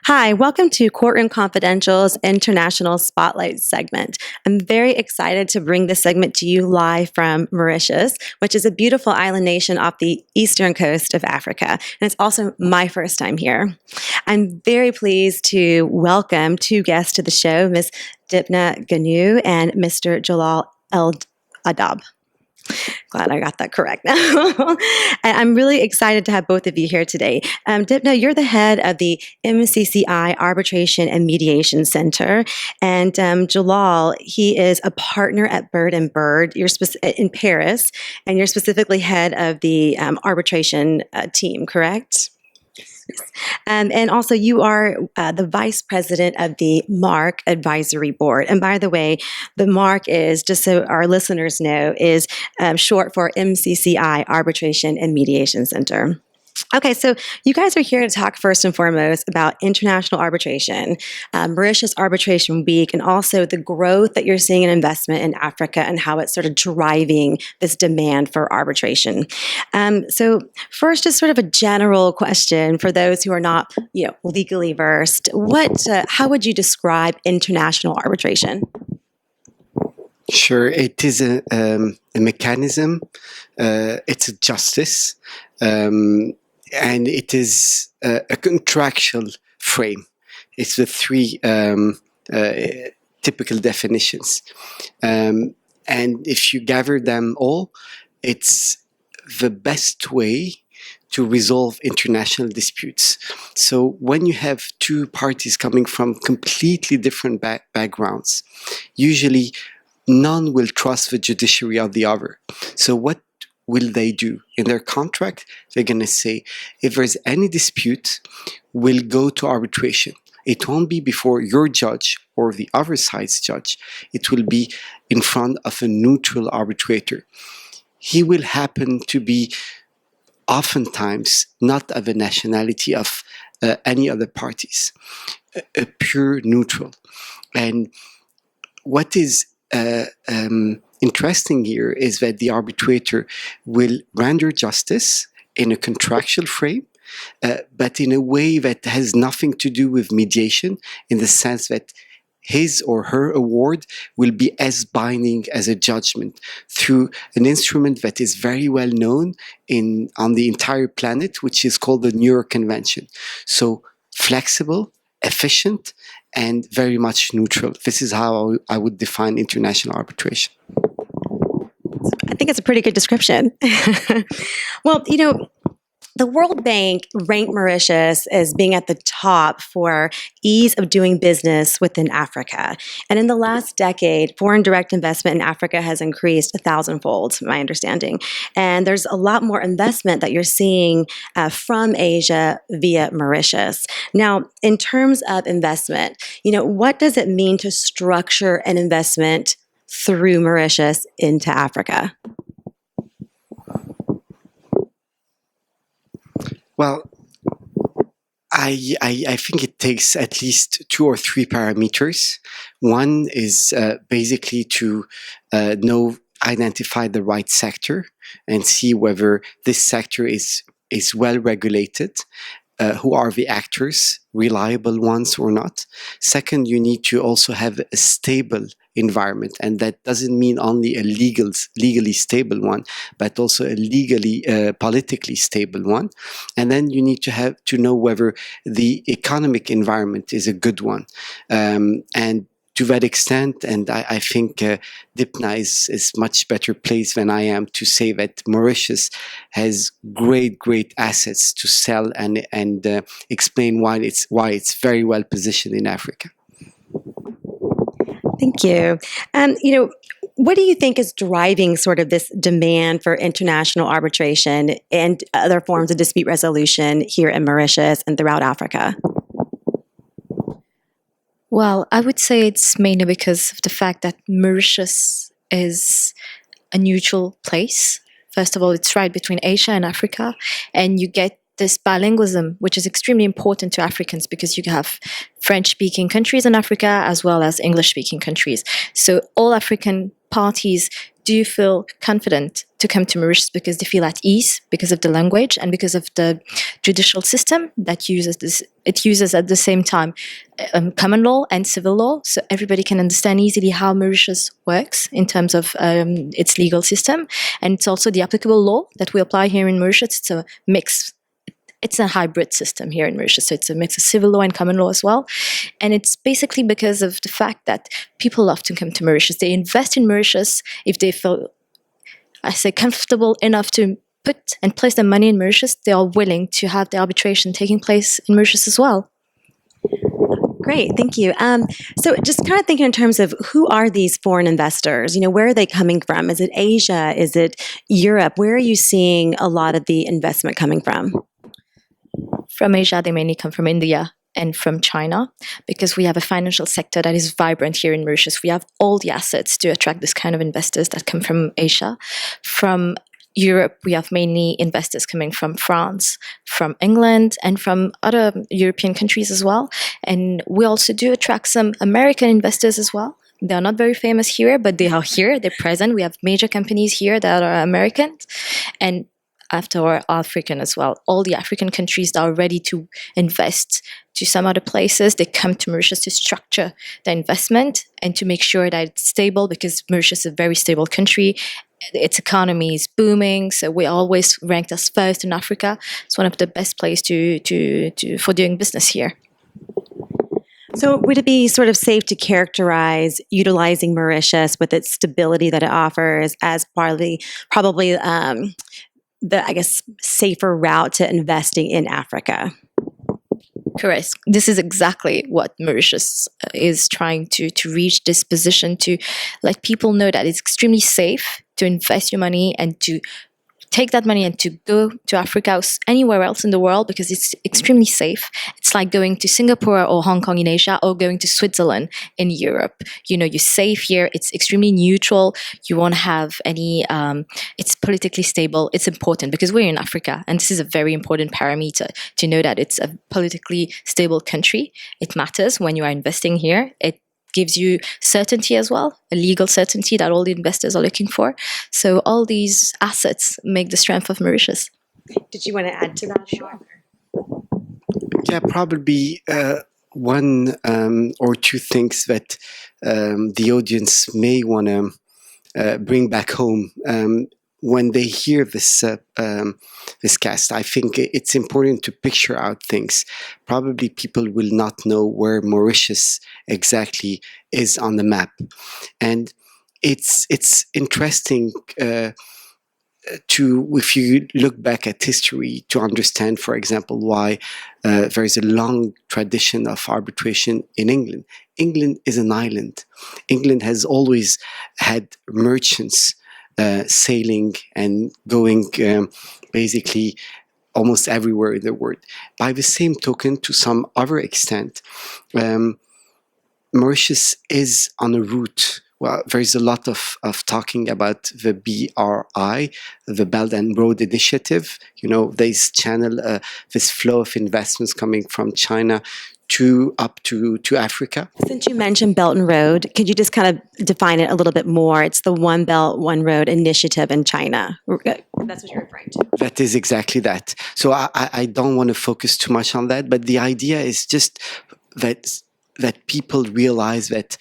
Hi, welcome to Courtroom Confidential's International Spotlight segment. I'm very excited to bring this segment to you live from Mauritius, which is a beautiful island nation off the eastern coast of Africa. And it's also my first time here. I'm very pleased to welcome two guests to the show, Ms. Dipna Gunnoo and Mr. Jalal Ahdab. Glad I got that correct now. And I'm really excited to have both of you here today. Dipna, you're the head of the MCCI Arbitration and Mediation Center. And Jalal, he is a partner at Bird and Bird in Paris, and you're specifically head of the arbitration team, correct? And also, you are the vice president of the MARC advisory board. And by the way, the MARC is, just so our listeners know, is short for MCCI Arbitration and Mediation Center. Okay, so you guys are here to talk first and foremost about international arbitration, Mauritius Arbitration Week, and also the growth that you're seeing in investment in Africa and how it's sort of driving this demand for arbitration. So first, just sort of a general question for those who are not, legally versed. How would you describe international arbitration? Sure, it is a mechanism. It's a justice. And it is a contractual frame. It's the three typical definitions. And if you gather them all, it's the best way to resolve international disputes. So when you have two parties coming from completely different backgrounds, usually none will trust the judiciary of the other. So what will they do? In their contract, they're going to say, if there's any dispute, we'll go to arbitration. It won't be before your judge or the other side's judge. It will be in front of a neutral arbitrator. He will happen to be oftentimes not of the nationality of any other parties, a pure neutral. And what is interesting here is that the arbitrator will render justice in a contractual frame, but in a way that has nothing to do with mediation, in the sense that his or her award will be as binding as a judgment through an instrument that is very well known on the entire planet, which is called the New York Convention. So flexible, efficient, and very much neutral. This is how I would define international arbitration. I think it's a pretty good description. Well, the World Bank ranked Mauritius as being at the top for ease of doing business within Africa. And in the last decade, foreign direct investment in Africa has increased 1,000-fold, my understanding. And there's a lot more investment that you're seeing from Asia via Mauritius. Now, in terms of investment, what does it mean to structure an investment through Mauritius into Africa? Well, I think it takes at least 2 or 3 parameters. One is basically to identify the right sector and see whether this sector is well regulated. Who are the actors, reliable ones or not? Second, you need to also have a stable environment, and that doesn't mean only a legally stable one, but also a politically stable one. And then you need to know whether the economic environment is a good one. And to that extent, and I think Dipna is much better placed than I am to say that Mauritius has great assets to sell and explain why it's very well positioned in Africa. Thank you. What do you think is driving sort of this demand for international arbitration and other forms of dispute resolution here in Mauritius and throughout Africa? Well, I would say it's mainly because of the fact that Mauritius is a neutral place. First of all, it's right between Asia and Africa, and you get this bilingualism, which is extremely important to Africans because you have French-speaking countries in Africa as well as English-speaking countries. So all African parties do feel confident to to come to Mauritius because they feel at ease because of the language and because of the judicial system that uses this. It uses at the same time common law and civil law, so everybody can understand easily how Mauritius works in terms of its legal system. And it's also the applicable law that we apply here in Mauritius. It's a mix. It's a hybrid system here in Mauritius, so it's a mix of civil law and common law as well. And it's basically because of the fact that people often come to Mauritius. They invest in Mauritius if they feel, I say, comfortable enough to put and place their money in Mauritius. They are willing to have the arbitration taking place in Mauritius as well. Great, thank you. So just kind of thinking in terms of who are these foreign investors? Where are they coming from? Is it Asia? Is it Europe? Where are you seeing a lot of the investment coming from? From Asia, they mainly come from India and from China, because we have a financial sector that is vibrant here in Mauritius. We have all the assets to attract this kind of investors that come from Asia. From Europe, we have mainly investors coming from France, from England, and from other European countries as well. And we also do attract some American investors as well. They are not very famous here, but they are here, they're present. We have major companies here that are American, and after all, African as well. All the African countries that are ready to invest to some other places, they come to Mauritius to structure the investment and to make sure that it's stable, because Mauritius is a very stable country. Its economy is booming, so we're always ranked as first in Africa. It's one of the best places for doing business here. So would it be sort of safe to characterize utilizing Mauritius with its stability that it offers as probably the, I guess, safer route to investing in Africa? Correct. This is exactly what Mauritius is trying to reach, this position, to let people know that it's extremely safe to invest your money and to take that money and to go to Africa or anywhere else in the world, because it's extremely safe. It's like going to Singapore or Hong Kong in Asia, or going to Switzerland in Europe. You're safe here. It's extremely neutral. You won't have any, it's politically stable. It's important because we're in Africa, and this is a very important parameter to know that it's a politically stable country. It matters when you are investing here. It gives you certainty as well, a legal certainty that all the investors are looking for. So all these assets make the strength of Mauritius. Did you want to add to that? Sure. Yeah, probably one or two things that the audience may want to bring back home when they hear this cast. I think it's important to picture out things. Probably people will not know where Mauritius exactly is on the map, and it's interesting if you look back at history, to understand, for example, why there is a long tradition of arbitration in England. England is an island. England has always had merchants sailing and going basically almost everywhere in the world. By the same token, to some other extent, Mauritius is on a route. Well, there is a lot of talking about the BRI, the Belt and Road Initiative. This channel, this flow of investments coming from China up to Africa. Since you mentioned Belt and Road, could you just kind of define it a little bit more? It's the One Belt, One Road initiative in China. That's what you're referring to. That is exactly that. So I don't want to focus too much on that, but the idea is just that people realize that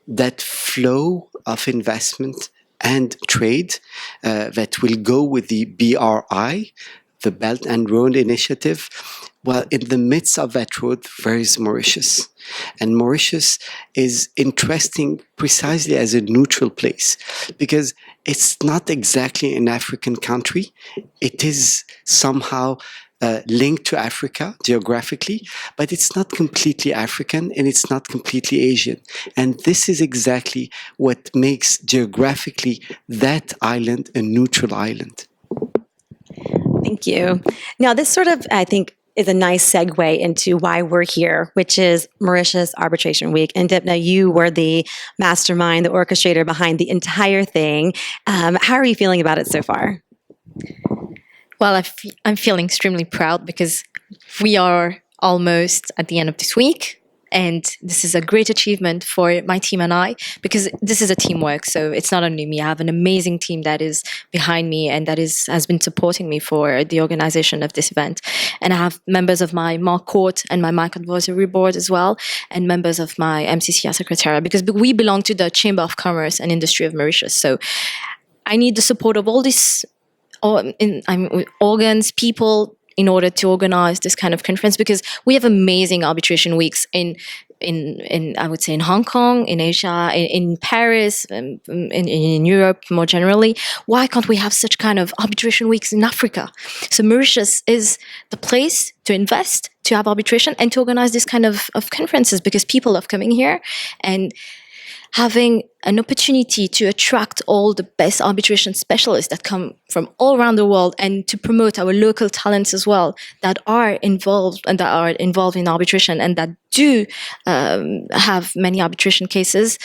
that flow of investment and trade that will go with the BRI, the Belt and Road Initiative. Well, in the midst of that road, there is Mauritius. And Mauritius is interesting precisely as a neutral place, because it's not exactly an African country. It is somehow linked to Africa geographically, but it's not completely African and it's not completely Asian. And this is exactly what makes geographically that island a neutral island. Thank you. Now, this sort of, I think, is a nice segue into why we're here, which is Mauritius Arbitration Week. And Dipna, you were the mastermind, the orchestrator behind the entire thing. How are you feeling about it so far? Well, I'm feeling extremely proud because we are almost at the end of this week. And this is a great achievement for my team and I, because this is a teamwork. So it's not only me. I have an amazing team that is behind me and that has been supporting me for the organization of this event. And I have members of my MARC court and my MARC advisory board as well, and members of my MCCI secretariat, because we belong to the Chamber of Commerce and Industry of Mauritius. So I need the support of all these organs, people, in order to organize this kind of conference, because we have amazing arbitration weeks in I would say in Hong Kong, in Asia, in Paris, in Europe more generally. Why can't we have such kind of arbitration weeks in Africa? So Mauritius is the place to invest, to have arbitration, and to organize this kind of conferences, because people love coming here and having an opportunity to attract all the best arbitration specialists that come from all around the world, and to promote our local talents as well that are involved in arbitration and that do have many arbitration cases.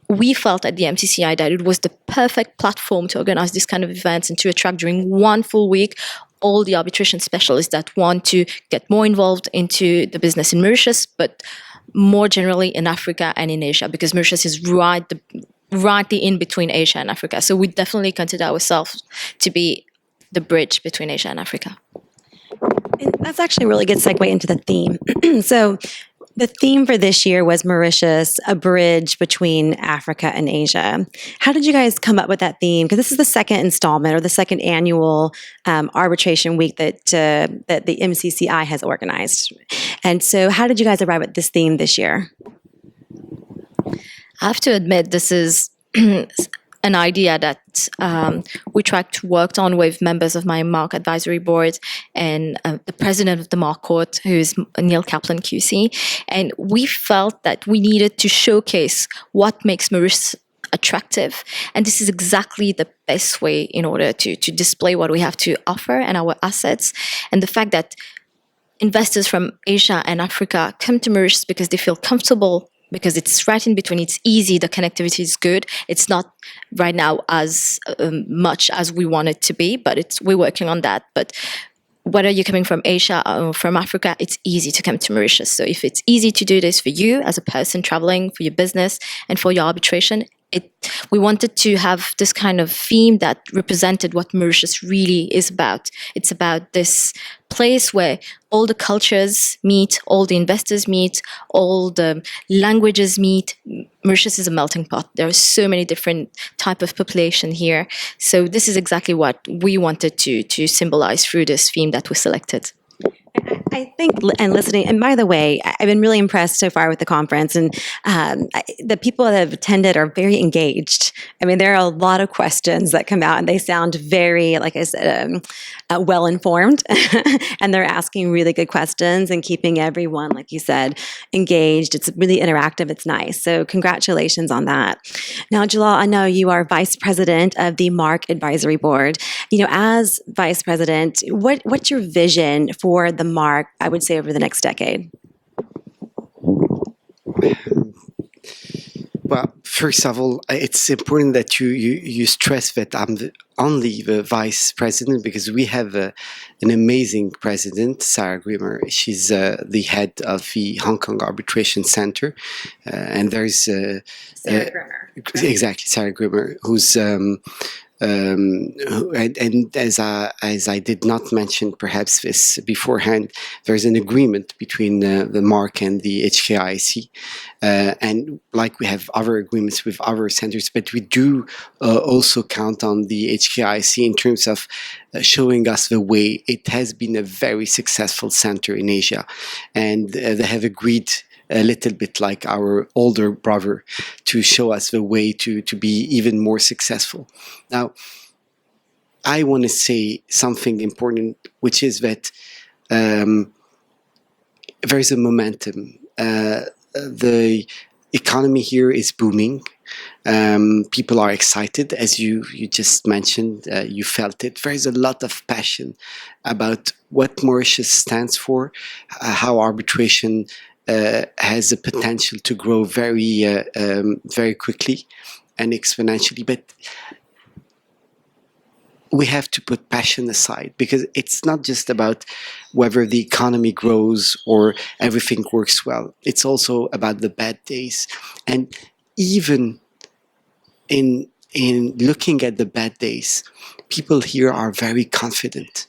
We felt at the MCCI that it was the perfect platform to organize this kind of events and to attract during one full week all the arbitration specialists that want to get more involved into the business in Mauritius, but more generally in Africa and in Asia, because Mauritius is rightly in between Asia and Africa. So we definitely consider ourselves to be the bridge between Asia and Africa. And that's actually a really good segue into the theme. So the theme for this year was Mauritius, a bridge between Africa and Asia. How did you guys come up with that theme? Because this is the second installment or the second annual arbitration week that the MCCI has organized. And so how did you guys arrive at this theme this year? I have to admit, this is an idea that we tried to work on with members of my MARC advisory board and the president of the MARC court, who is Neil Kaplan QC. And we felt that we needed to showcase what makes Mauritius attractive. And this is exactly the best way in order to display what we have to offer and our assets. And the fact that investors from Asia and Africa come to Mauritius because they feel comfortable, because it's right in between. It's easy. The connectivity is good. It's not right now as much as we want it to be, but we're working on that. But whether you're coming from Asia or from Africa, it's easy to come to Mauritius. So if it's easy to do this for you as a person traveling, for your business, and for your arbitration, we wanted to have this kind of theme that represented what Mauritius really is about. It's about this place where all the cultures meet, all the investors meet, all the languages meet. Mauritius is a melting pot. There are so many different type of population here. So this is exactly what we wanted to symbolize through this theme that we selected. I think, and listening, and by the way, I've been really impressed so far with the conference, and the people that have attended are very engaged. I mean, there are a lot of questions that come out, and they sound very, like I said, well-informed, and they're asking really good questions and keeping everyone, like you said, engaged. It's really interactive. It's nice. So congratulations on that. Now, Jalal, I know you are vice president of the MARC Advisory Board. You know, as vice president, what's your vision for the MARC, I would say, over the next decade? Well, first of all, it's important that you stress that I'm only the vice president, because we have an amazing president, Sarah Grimmer. She's the head of the Hong Kong Arbitration Center, and there's Sarah Grimmer. Exactly, Sarah Grimmer, who's and as I did not mention perhaps this beforehand, there's an agreement between the MARC and the HKIC, and like we have other agreements with other centers, but we do also count on the HKIC in terms of showing us the way. It has been a very successful center in Asia, and they have agreed, a little bit like our older brother, to show us the way to be even more successful. Now, I want to say something important, which is that there's a momentum. The economy here is booming. People are excited, as you just mentioned. You felt it. There's a lot of passion about what Mauritius stands for, how arbitration has the potential to grow very quickly and exponentially. But we have to put passion aside, because it's not just about whether the economy grows or everything works well. It's also about the bad days. And even in looking at the bad days, people here are very confident.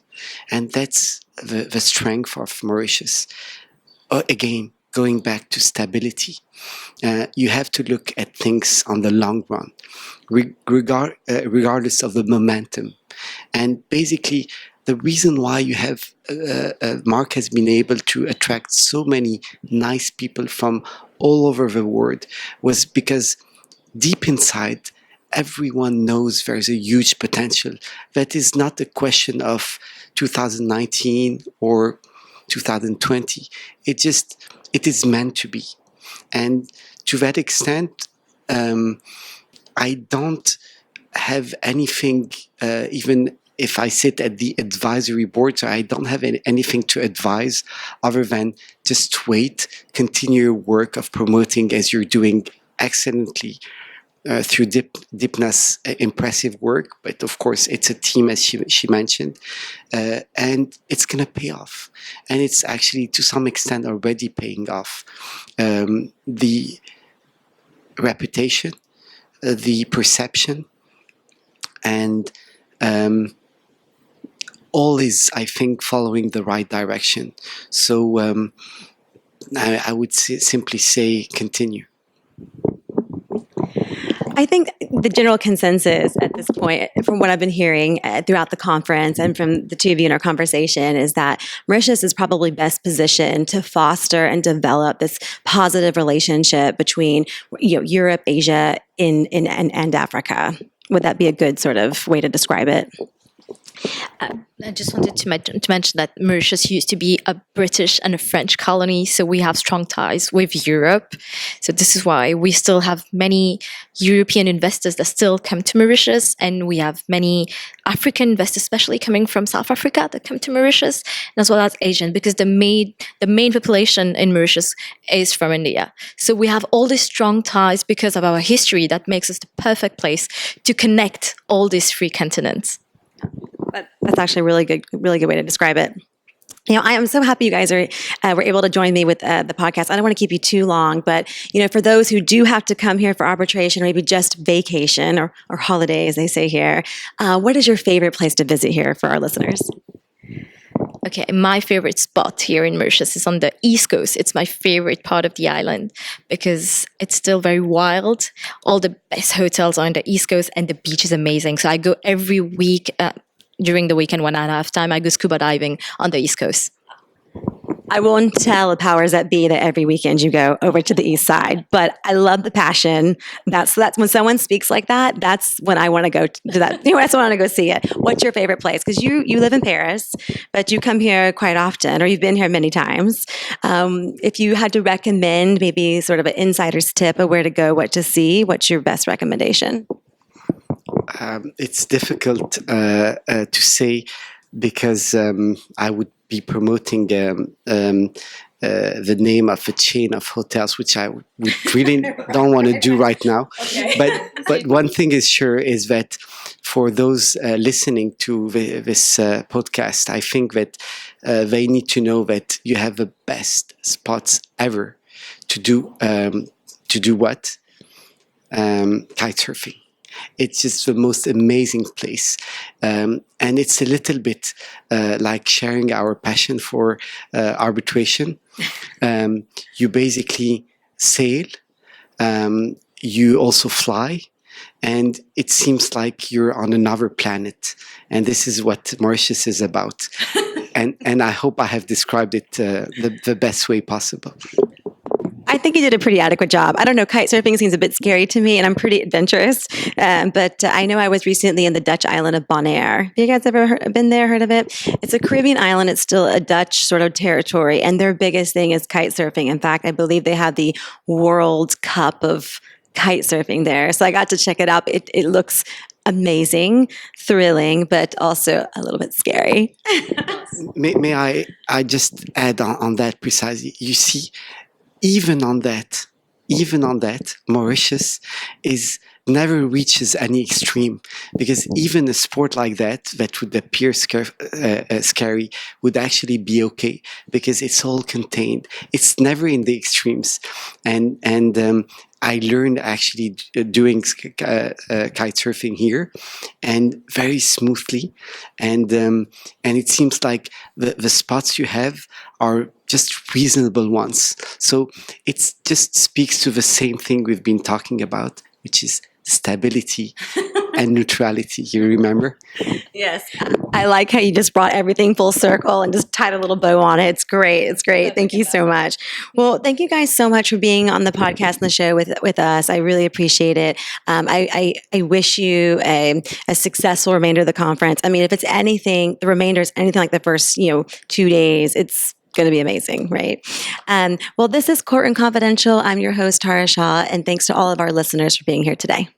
And that's the strength of Mauritius. Again, going back to stability, you have to look at things on the long run, regardless of the momentum. And basically, the reason why you have MARC has been able to attract so many nice people from all over the world was because deep inside, everyone knows there's a huge potential. That is not a question of 2019 or 2020. It is meant to be. And to that extent, I don't have anything, even if I sit at the advisory board, so I don't have anything to advise other than just wait, continue your work of promoting as you're doing excellently through Dipna's impressive work. But of course, it's a team, as she mentioned, and it's going to pay off. And it's actually, to some extent, already paying off. The reputation, the perception, and all is, I think, following the right direction. So I would simply say continue. I think the general consensus at this point, from what I've been hearing throughout the conference and from the two of you in our conversation, is that Mauritius is probably best positioned to foster and develop this positive relationship between Europe, Asia, and Africa. Would that be a good sort of way to describe it? I just wanted to mention that Mauritius used to be a British and a French colony, so we have strong ties with Europe. So this is why we still have many European investors that still come to Mauritius, and we have many African investors, especially coming from South Africa, that come to Mauritius, and as well as Asian, because the main population in Mauritius is from India. So we have all these strong ties because of our history that makes us the perfect place to connect all these three continents. That's actually a really good way to describe it. I am so happy you guys were able to join me with the podcast. I don't want to keep you too long, but for those who do have to come here for arbitration, or maybe just vacation or holiday, as they say here, what is your favorite place to visit here for our listeners? Okay, my favorite spot here in Mauritius is on the East Coast. It's my favorite part of the island because it's still very wild. All the best hotels are on the East Coast, and the beach is amazing. So I go every week. During the weekend when I have time, I go scuba diving on the East Coast. I won't tell the powers that be that every weekend you go over to the East Side, but I love the passion. That's when someone speaks like that, that's when I want to go to that. That's when I want to go see it. What's your favorite place? Because you live in Paris, but you come here quite often, or you've been here many times. If you had to recommend maybe sort of an insider's tip of where to go, what to see, what's your best recommendation? It's difficult to say because I would be promoting the name of a chain of hotels, which I would really don't want to do right now. Okay. But one thing is sure is that for those listening to this podcast, I think that they need to know that you have the best spots ever to do what? Kite surfing. It's just the most amazing place. And it's a little bit like sharing our passion for arbitration. You basically sail, you also fly, and it seems like you're on another planet. And this is what Mauritius is about. And I hope I have described it the best way possible. I think you did a pretty adequate job. I don't know, kite surfing seems a bit scary to me, and I'm pretty adventurous. But I know I was recently in the Dutch island of Bonaire. Have you guys ever been there, heard of it? It's a Caribbean island. It's still a Dutch sort of territory, and their biggest thing is kite surfing. In fact, I believe they have the World Cup of kite surfing there. So I got to check it out. It looks amazing, thrilling, but also a little bit scary. May I just add on that precisely? You see, even on that, Mauritius is never reaches any extreme, because even a sport like that would appear scary would actually be okay, because it's all contained. It's never in the extremes. And I learned actually doing kite surfing here, and very smoothly, and it seems like the spots you have are just reasonable ones. So it just speaks to the same thing we've been talking about, which is stability and neutrality. You remember? Yes. I like how you just brought everything full circle and just tied a little bow on it. It's great. It's great. Thank you so much. Well, thank you guys so much for being on the podcast and the show with us. I really appreciate it. I wish you a successful remainder of the conference. I mean, if it's anything, the remainder is anything like the first, 2 days, it's going to be amazing, right? Well, this is Courtroom Confidential. I'm your host, Tara Shaw, and thanks to all of our listeners for being here today.